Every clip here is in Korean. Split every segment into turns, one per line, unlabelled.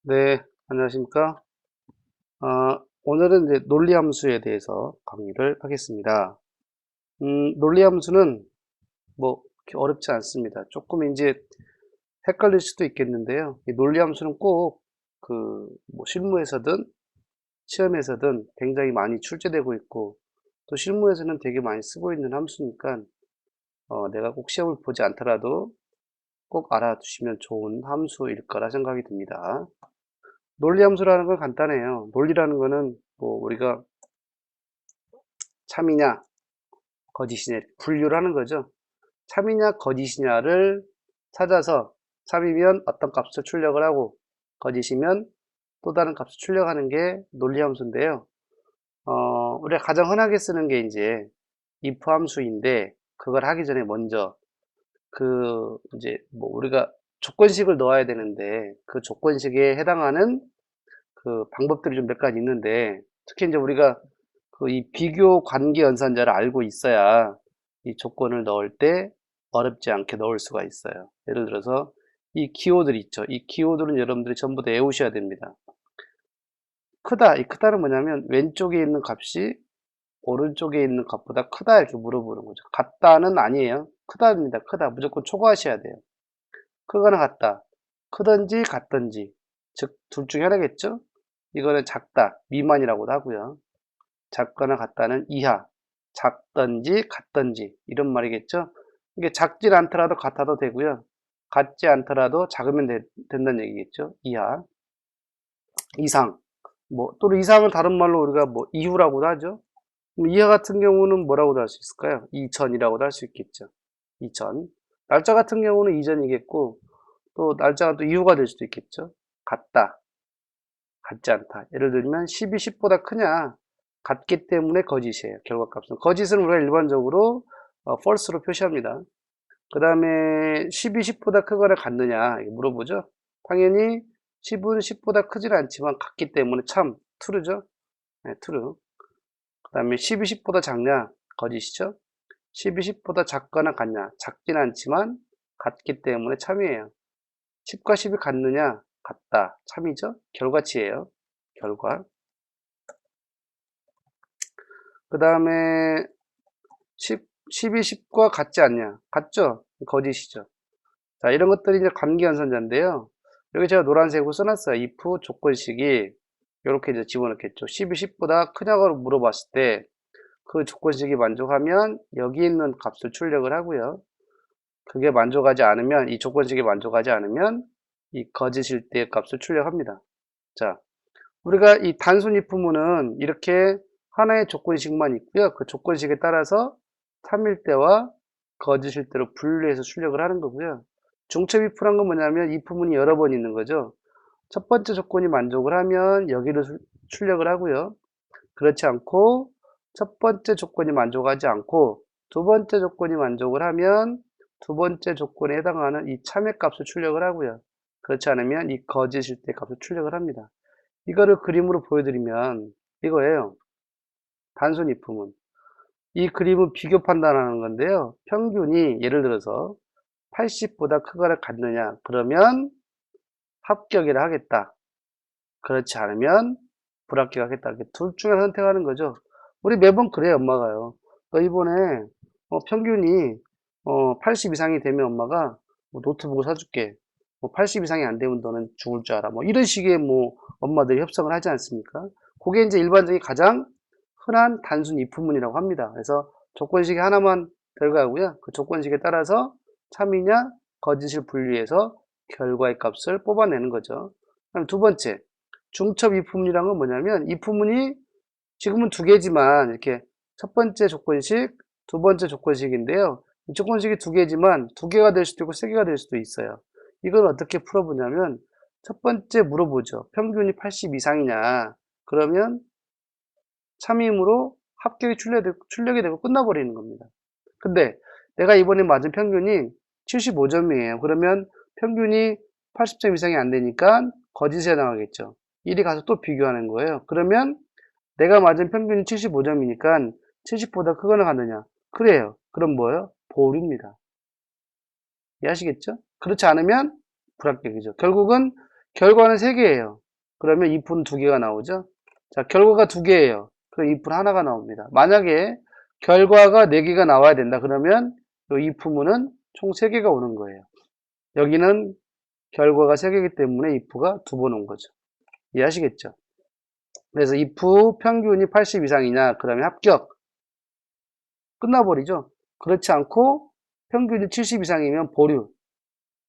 네, 안녕하십니까? 오늘은 이제 논리함수에 대해서 강의를 하겠습니다. 논리함수는 뭐 그렇게 어렵지 않습니다. 조금 이제 헷갈릴 수도 있겠는데요. 이 논리함수는 꼭 뭐 실무에서든 시험에서든 굉장히 많이 출제되고 있고 또 실무에서는 되게 많이 쓰고 있는 함수니까 내가 꼭 시험을 보지 않더라도 꼭 알아두시면 좋은 함수일 거라 생각이 듭니다. 논리함수라는 건 간단해요. 논리라는 거는 뭐 우리가 참이냐 거짓이냐 분류를 하는 거죠. 참이냐 거짓이냐를 찾아서 참이면 어떤 값을 출력을 하고 거짓이면 또 다른 값을 출력하는 게 논리함수인데요. 우리가 가장 흔하게 쓰는 게 이제 if 함수인데 그걸 하기 전에 먼저 이제 뭐 우리가 조건식을 넣어야 되는데 그 조건식에 해당하는 그 방법들이 좀 몇 가지 있는데 특히 이제 우리가 이 비교 관계 연산자를 알고 있어야 이 조건을 넣을 때 어렵지 않게 넣을 수가 있어요. 예를 들어서 이 기호들 있죠. 이 기호들은 여러분들이 전부 다 외우셔야 됩니다. 크다. 이 크다는 뭐냐면 왼쪽에 있는 값이 오른쪽에 있는 값보다 크다 이렇게 물어보는 거죠. 같다는 아니에요. 크다입니다. 크다. 무조건 초과하셔야 돼요. 크거나 같다. 크든지 같든지. 즉, 둘 중에 하나겠죠? 이거는 작다. 미만이라고도 하고요. 작거나 같다는 이하, 작든지 같든지 이런 말이겠죠. 이게 작질 않더라도 같아도 되고요. 같지 않더라도 작으면 된다는 얘기겠죠. 이하, 이상. 뭐 또는 이상은 다른 말로 우리가 뭐 이후라고도 하죠. 이하 같은 경우는 뭐라고도 할 수 있을까요? 이전이라고도 할 수 있겠죠. 이전. 날짜 같은 경우는 이전이겠고 또 날짜가 또 이후가 될 수도 있겠죠. 같다, 같지 않다. 예를 들면 10이 10보다 크냐? 같기 때문에 거짓이에요. 결과값은. 거짓은 우리가 일반적으로 false로 표시합니다. 그 다음에 10이 10보다 크거나 같느냐? 물어보죠. 당연히 10은 10보다 크진 않지만 같기 때문에 참 true죠. 네, true. 그 다음에 10이 10보다 작냐? 거짓이죠. 10이 10보다 작거나 같냐? 작진 않지만 같기 때문에 참이에요. 10과 10이 같느냐? 같다. 참이죠. 결과치예요. 결과. 그 다음에 10이 10과 같지 않냐? 같죠? 거짓이죠. 자, 이런 것들이 이제 관계연산자인데요. 여기 제가 노란색으로 써놨어요. if 조건식이 이렇게 이제 집어넣겠죠. 10이 10보다 크냐고 물어봤을 때 그 조건식이 만족하면 여기 있는 값을 출력을 하고요. 그게 만족하지 않으면, 이 조건식이 만족하지 않으면 이 거짓일 때의 값을 출력합니다. 자, 우리가 이 단순 if문은 이렇게 하나의 조건식만 있고요. 그 조건식에 따라서 참일 때와 거짓일 때로 분류해서 출력을 하는 거고요. 중첩 if란 건 뭐냐면 if문이 여러 번 있는 거죠. 첫 번째 조건이 만족을 하면 여기를 출력을 하고요. 그렇지 않고 첫 번째 조건이 만족하지 않고 두 번째 조건이 만족을 하면 두 번째 조건에 해당하는 이 참의 값을 출력을 하고요. 그렇지 않으면 이 거짓일 때 값을 출력을 합니다. 이거를 그림으로 보여드리면 이거예요. 단순 if문. 이 그림은 비교 판단하는 건데요. 평균이 예를 들어서 80보다 크거나 같느냐 그러면 합격이라 하겠다. 그렇지 않으면 불합격하겠다. 이렇게 둘 중에 선택하는 거죠. 우리 매번 그래요, 엄마가요. 너 이번에 평균이 80 이상이 되면 엄마가 뭐 노트북을 사줄게. 뭐 80 이상이 안 되면 너는 죽을 줄 알아. 뭐 이런 식의 뭐 엄마들이 협상을 하지 않습니까? 그게 이제 일반적인 가장 흔한 단순 if문이라고 합니다. 그래서 조건식이 하나만 들어가고요. 그 조건식에 따라서 참이냐 거짓을 분류해서 결과의 값을 뽑아내는 거죠. 그럼 두 번째, 중첩 if문이란 건 뭐냐면 if문이 지금은 두 개지만 이렇게 첫 번째 조건식, 두 번째 조건식인데요. 이 조건식이 두 개지만 두 개가 될 수도 있고 세 개가 될 수도 있어요. 이걸 어떻게 풀어보냐면 첫 번째 물어보죠. 평균이 80 이상이냐? 그러면 참임으로 합격이 출력이 되고 끝나버리는 겁니다. 근데 내가 이번에 맞은 평균이 75점이에요. 그러면 평균이 80점 이상이 안 되니까 거짓에 해당하겠죠. 이리 가서 또 비교하는 거예요. 그러면 내가 맞은 평균이 75점이니까 70보다 크거나 같느냐? 그래요. 그럼 뭐예요? 보류입니다. 이해하시겠죠? 그렇지 않으면 불합격이죠. 결국은 결과는 3개예요. 그러면 if는 2개가 나오죠. 자, 결과가 2개예요. 그럼 if는 하나가 나옵니다. 만약에 결과가 4개가 나와야 된다. 그러면 이 if문은 총 3개가 오는 거예요. 여기는 결과가 3개이기 때문에 if가 2번 온 거죠. 이해하시겠죠? 그래서 if 평균이 80 이상이냐? 그러면 합격. 끝나버리죠. 그렇지 않고 평균이 70 이상이면 보류.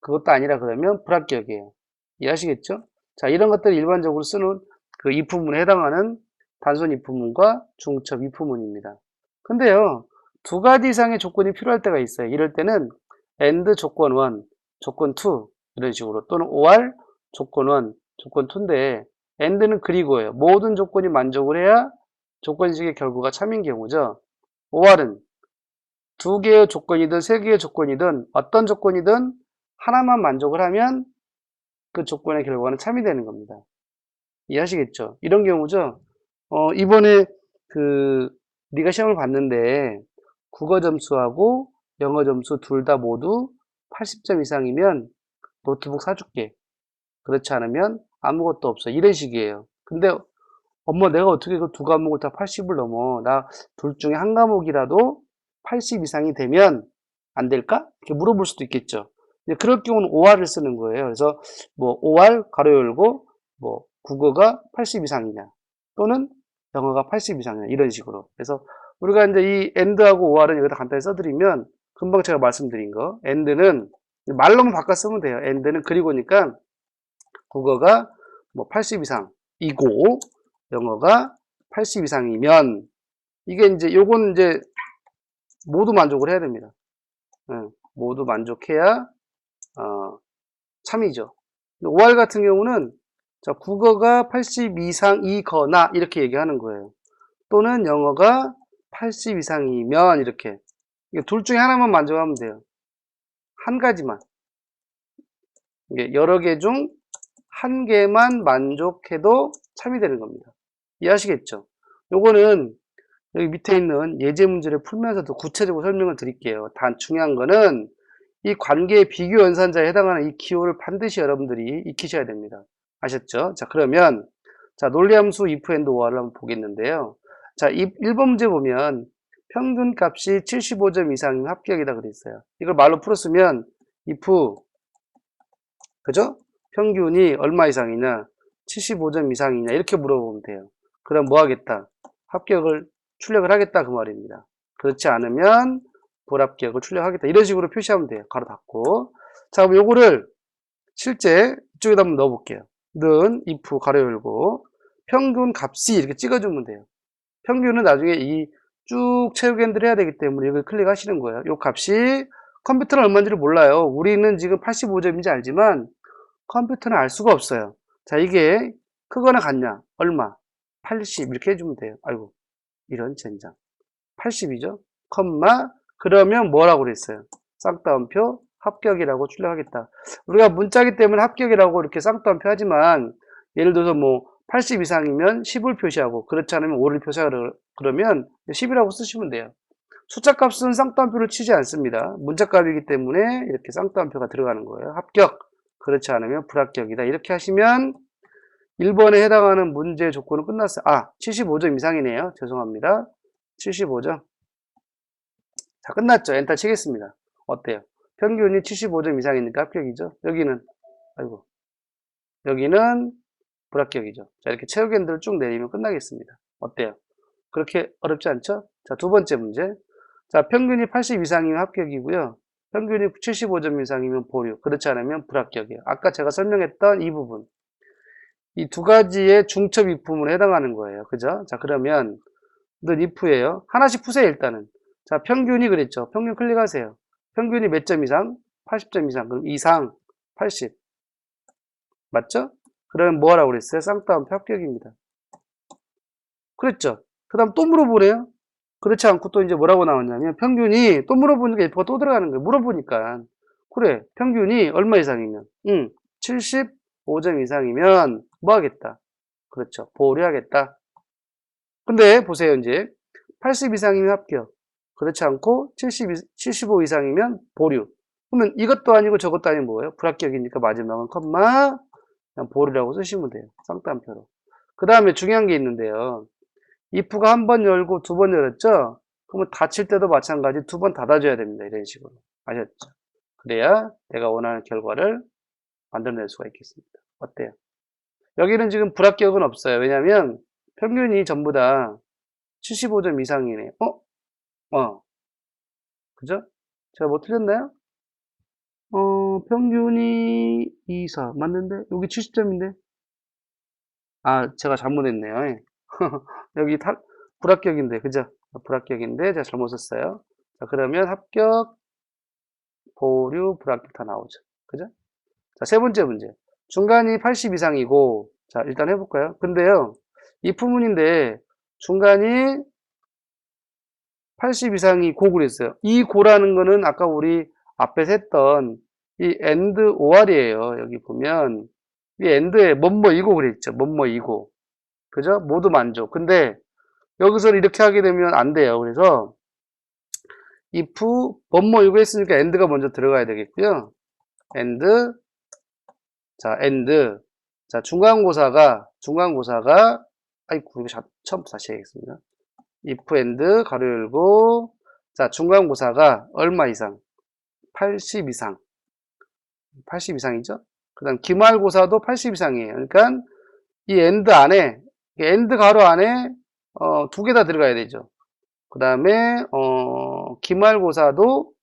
그것도 아니라 그러면 불합격이에요. 이해하시겠죠? 자, 이런 것들을 일반적으로 쓰는 그 if문에 해당하는 단순 if문과 중첩 if문입니다. 근데요, 2가지 이상의 조건이 필요할 때가 있어요. 이럴 때는 AND 조건 1, 조건 2 이런 식으로 또는 OR 조건 1, 조건 2인데 AND는 그리고예요. 모든 조건이 만족을 해야 조건식의 결과가 참인 경우죠. OR은 2개의 조건이든 3개의 조건이든 어떤 조건이든 하나만 만족을 하면 그 조건의 결과는 참이 되는 겁니다. 이해하시겠죠? 이런 경우죠. 이번에 네가 시험을 봤는데 국어 점수하고 영어 점수 둘 다 모두 80점 이상이면 노트북 사줄게. 그렇지 않으면 아무것도 없어. 이런 식이에요. 근데 엄마 내가 어떻게 그 2과목을 다 80을 넘어? 나 둘 중에 한 과목이라도 80 이상이 되면 안 될까? 이렇게 물어볼 수도 있겠죠. 그럴 경우는 OR을 쓰는 거예요. 그래서 뭐 OR 가로 열고 뭐 국어가 80 이상이냐 또는 영어가 80 이상이냐 이런 식으로. 그래서 우리가 이제 이 AND하고 OR은 여기다 간단히 써드리면 금방 제가 말씀드린 거 AND는 말로만 바꿔 쓰면 돼요. AND는 그리고니까 국어가 뭐 80 이상이고 영어가 80 이상이면 이게 이제 요건 이제 모두 만족을 해야 됩니다. 모두 만족해야 참이죠. OR 같은 경우는 자, 국어가 80 이상이거나 이렇게 얘기하는 거예요. 또는 영어가 80 이상이면 이렇게 둘 중에 하나만 만족하면 돼요. 한 가지만. 이게 여러 개 중 한 개만 만족해도 참이 되는 겁니다. 이해하시겠죠? 요거는 여기 밑에 있는 예제 문제를 풀면서도 구체적으로 설명을 드릴게요. 단 중요한 거는 이 관계의 비교 연산자에 해당하는 이 기호를 반드시 여러분들이 익히셔야 됩니다. 아셨죠? 자, 그러면 자, 논리함수 if and or를 한번 보겠는데요. 자, 1번 문제 보면 평균 값이 75점 이상이면 합격이다 그랬어요. 이걸 말로 풀었으면 if 그죠? 평균이 얼마 이상이냐? 75점 이상이냐? 이렇게 물어보면 돼요. 그럼 뭐 하겠다? 합격을 출력을 하겠다 그 말입니다. 그렇지 않으면 불합격을 출력하겠다. 이런 식으로 표시하면 돼요. 가로 닫고. 자, 그럼 요거를 실제 이쪽에다 한번 넣어볼게요. 는 if 가로 열고 평균 값이 이렇게 찍어주면 돼요. 평균은 나중에 이 쭉 채우기 핸들 해야 되기 때문에 이걸 클릭하시는 거예요. 요 값이 컴퓨터는 얼마인지를 몰라요. 우리는 지금 85점인지 알지만 컴퓨터는 알 수가 없어요. 자, 이게 크거나 같냐? 얼마? 80 이렇게 해주면 돼요. 아이고, 이런 젠장. 80이죠? 컴마 그러면 뭐라고 그랬어요? 쌍따옴표 합격이라고 출력하겠다. 우리가 문자기 때문에 합격이라고 이렇게 쌍따옴표 하지만 예를 들어서 뭐 80 이상이면 10을 표시하고 그렇지 않으면 5를 표시하라 그러면 10이라고 쓰시면 돼요. 숫자 값은 쌍따옴표를 치지 않습니다. 문자 값이기 때문에 이렇게 쌍따옴표가 들어가는 거예요. 합격. 그렇지 않으면 불합격이다. 이렇게 하시면 1번에 해당하는 문제 조건은 끝났어요. 75점 이상이네요. 죄송합니다. 75점. 자, 끝났죠. 엔터 치겠습니다. 어때요? 평균이 75점 이상이니까 합격이죠. 아이고, 여기는 불합격이죠. 자, 이렇게 채우기 핸들을 쭉 내리면 끝나겠습니다. 어때요? 그렇게 어렵지 않죠? 자, 두 번째 문제. 자, 평균이 80 이상이면 합격이고요. 평균이 75점 이상이면 보류. 그렇지 않으면 불합격이에요. 아까 제가 설명했던 이 부분. 이 두 가지의 중첩 if문에 해당하는 거예요. 그죠? 자, 그러면 는 if예요. 하나씩 푸세요, 일단은. 자, 평균이 그랬죠. 평균 클릭하세요. 평균이 몇 점 이상? 80점 이상. 그럼 이상 80. 맞죠? 그러면 뭐 하라고 그랬어요? 쌍따옴표 합격입니다. 그랬죠? 그 다음 또 물어보네요. 그렇지 않고 또 이제 뭐라고 나왔냐면 평균이 또 물어보니까 F가 또 들어가는 거예요. 물어보니까. 그래, 평균이 얼마 이상이면? 75점 이상이면 뭐 하겠다? 그렇죠. 보류하겠다. 근데 보세요, 이제. 80 이상이면 합격. 그렇지 않고 75 이상이면 보류. 그러면 이것도 아니고 저것도 아니고 뭐예요? 불합격이니까 마지막은 컴마 그냥 볼이라고 쓰시면 돼요. 쌍따옴표로. 그 다음에 중요한 게 있는데요. if가 한 번 열고 두 번 열었죠? 그러면 닫힐 때도 마찬가지 두 번 닫아줘야 됩니다. 이런 식으로. 아셨죠? 그래야 내가 원하는 결과를 만들어낼 수가 있겠습니다. 어때요? 여기는 지금 불합격은 없어요. 왜냐면 평균이 전부 다 75점 이상이네. 그죠? 제가 뭐 틀렸나요? 평균이 2, 4 맞는데? 여기 70점인데? 아, 제가 잘못했네요. 여기 불합격인데, 그죠? 불합격인데, 제가 잘못 썼어요. 자, 그러면 합격, 보류, 불합격 다 나오죠. 그죠? 자, 세 번째 문제. 중간이 80 이상이고, 자, 일단 해볼까요? 근데요, 이 부문인데, 중간이 80 이상이 고구려 했어요. 이 고라는 거는 아까 우리 앞에서 했던 이 and or이에요. 여기 보면 이 and에 뭐뭐이고 그랬죠. 뭐뭐이고. 그죠? 모두 만족. 근데 여기서는 이렇게 하게 되면 안 돼요. 그래서 if 뭐뭐이고 했으니까 and가 먼저 들어가야 되겠고요. and 자 중간고사가 아이고 이거 처음부터 다시 해야겠습니다. if and 가로 열고 자 중간고사가 얼마 이상 80 이상 80 이상이죠. 그 다음 기말고사도 80 이상이에요. 그러니까 이 and 가로 안에 두 개 다 들어가야 되죠. 그 다음에 기말고사도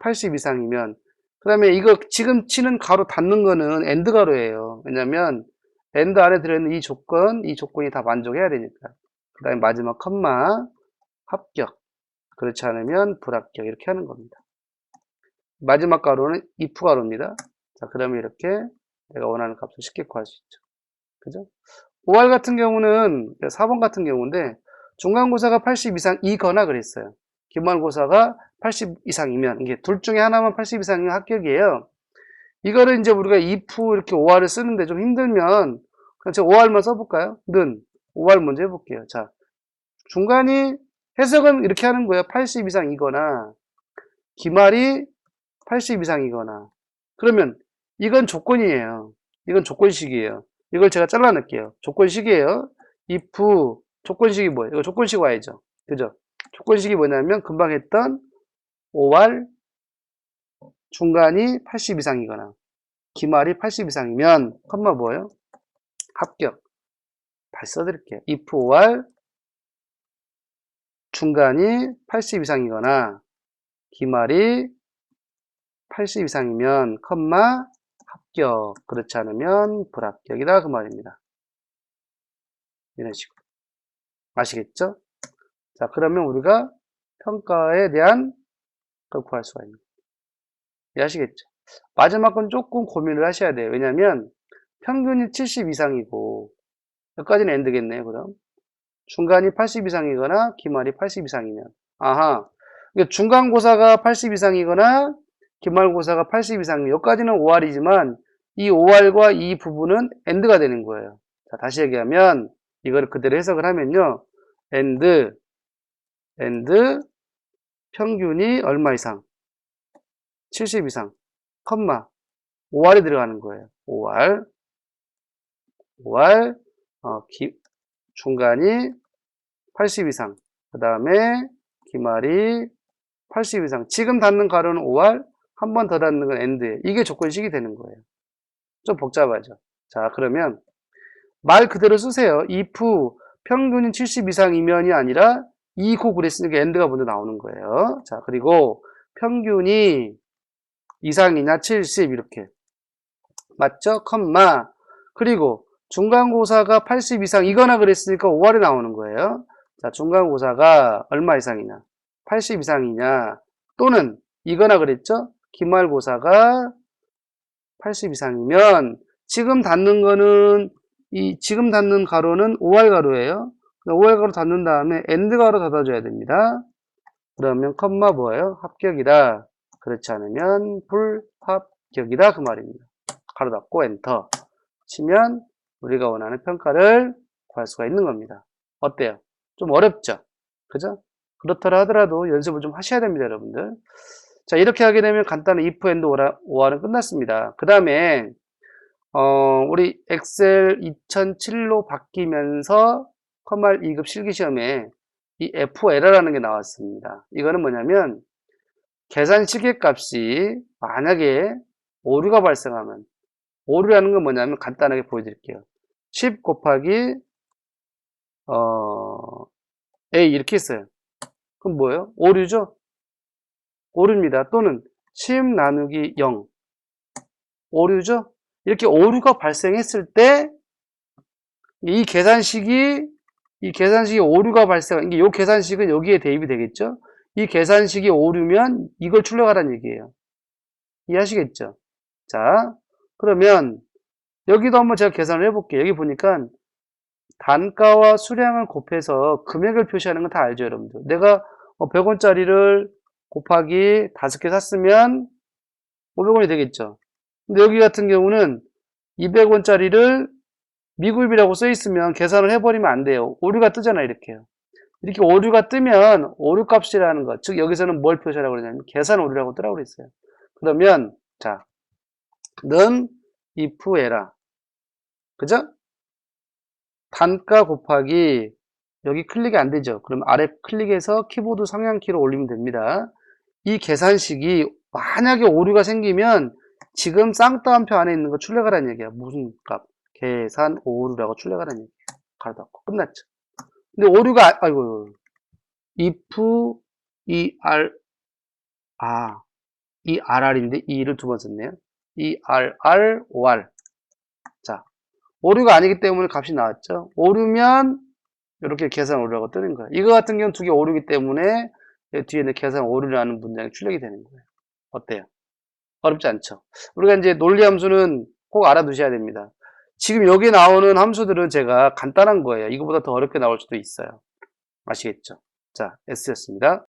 80 이상이면 그 다음에 이거 지금 치는 가로 닫는 거는 and 가로예요. 왜냐면 and 안에 들어있는 이 조건이 다 만족해야 되니까. 그 다음에 마지막 컴마 합격. 그렇지 않으면 불합격 이렇게 하는 겁니다. 마지막 가로는 if 가로입니다. 자, 그러면 이렇게 내가 원하는 값을 쉽게 구할 수 있죠. 그죠? 5할 같은 경우는 4번 같은 경우인데 중간고사가 80 이상이거나 그랬어요. 기말고사가 80 이상이면 이게 둘 중에 하나만 80 이상이면 합격이에요. 이거를 이제 우리가 if 이렇게 5할을 쓰는데 좀 힘들면 그냥 제가 5할만 써볼까요? 5할 먼저 해볼게요. 자, 중간이 해석은 이렇게 하는 거예요. 80 이상이거나 기말이 80 이상이거나 그러면 이건 조건이에요. 이건 조건식이에요. 이걸 제가 잘라낼게요. 조건식이에요. if 조건식이 뭐예요? 이거 조건식 와야죠. 그죠? 조건식이 뭐냐면 금방 했던 5할 중간이 80 이상이거나 기말이 80 이상이면 컴마 뭐예요? 합격. 다시 써드릴게요. if 5할 중간이 80 이상이거나 기말이 80 이상이면 컴마 합격. 그렇지 않으면 불합격이다 그 말입니다. 이런 식으로. 아시겠죠? 자, 그러면 우리가 평가에 대한 걸 구할 수가 있는 거예요. 이해하시겠죠? 마지막 건 조금 고민을 하셔야 돼요. 왜냐면 평균이 70 이상이고 여기까지는 end겠네요. 그럼 중간이 80 이상이거나 기말이 80 이상이면 아하 중간고사가 80 이상이거나 기말고사가 80 이상이면 여기까지는 5할이지만 이 5할과 이 부분은 end가 되는 거예요. 자, 다시 얘기하면 이걸 그대로 해석을 하면요. and 평균이 얼마 이상? 70 이상, 컴마 5할이 들어가는 거예요. 5할 중간이 80 이상, 그 다음에 기말이 80 이상. 지금 닫는 가로는 5할, 한 번 더 닫는 건 end예요. 이게 조건식이 되는 거예요. 좀 복잡하죠. 자, 그러면 말 그대로 쓰세요. if 평균이 70 이상이면이 아니라 이고 그랬으니까 end가 먼저 나오는 거예요. 자, 그리고 평균이 이상이냐 70 이렇게 맞죠? 컴마 그리고 중간고사가 80 이상이거나 그랬으니까 5할이 나오는 거예요. 자, 중간고사가 얼마 이상이냐 80 이상이냐 또는 이거나 그랬죠? 기말고사가 80 이상이면 지금 닫는 거는 지금 닫는 가로는 5할 가로예요. 5할 가로 닫는 다음에 end 가로 닫아줘야 됩니다. 그러면 컴마 뭐예요? 합격이다. 그렇지 않으면 불합격이다 그 말입니다. 가로 닫고 엔터 치면 우리가 원하는 평가를 구할 수가 있는 겁니다. 어때요? 좀 어렵죠? 그죠? 그렇더라 하더라도 연습을 좀 하셔야 됩니다, 여러분들. 자, 이렇게 하게 되면 간단한 if and or은 끝났습니다. 그 다음에 우리 엑셀 2007로 바뀌면서 컴말 2급 실기시험에 이 FOL라는 게 나왔습니다. 이거는 뭐냐면 계산 시계값이 만약에 오류가 발생하면, 오류라는 건 뭐냐면 간단하게 보여드릴게요. 10 곱하기 A 이렇게 있어요. 그럼 뭐예요? 오류죠? 오류입니다. 또는 10 나누기 0 오류죠? 이렇게 오류가 발생했을 때 이 계산식이 오류가 발생, 이 계산식은 여기에 대입이 되겠죠? 이 계산식이 오류면 이걸 출력하라는 얘기예요. 이해하시겠죠? 자, 그러면 여기도 한번 제가 계산을 해볼게요. 여기 보니까 단가와 수량을 곱해서 금액을 표시하는 건 다 알죠, 여러분들? 내가 100원짜리를 곱하기 5개 샀으면 500원이 되겠죠. 근데 여기 같은 경우는 200원짜리를 미구입이라고 써 있으면 계산을 해버리면 안 돼요. 오류가 뜨잖아요, 이렇게요. 이렇게 오류가 뜨면 오류값이라는 것, 즉 여기서는 뭘 표시하라고 그러냐면 계산 오류라고 뜨라고 그랬어요. 그러면 자, 는 if 에라, 그죠? 단가 곱하기 여기 클릭이 안 되죠. 그럼 아래 클릭해서 키보드 상향키로 올리면 됩니다. 이 계산식이 만약에 오류가 생기면 지금 쌍따옴표 안에 있는 거 출력하라는 얘기야. 무슨 값? 계산 오류라고 출력하라는 얘기야. 가로 닫고 끝났죠. 근데 오류가 아이고 if ERR인데 E를 두 번 썼네요. ERR 자, 오류가 아니기 때문에 값이 나왔죠. 오류면 이렇게 계산 오류라고 뜨는 거예요. 이거 같은 경우는 두 개 오류기 때문에 뒤에는 계산 오류라는 문장이 출력이 되는 거예요. 어때요? 어렵지 않죠? 우리가 이제 논리 함수는 꼭 알아두셔야 됩니다. 지금 여기 나오는 함수들은 제가 간단한 거예요. 이거보다 더 어렵게 나올 수도 있어요. 아시겠죠? 자, S였습니다.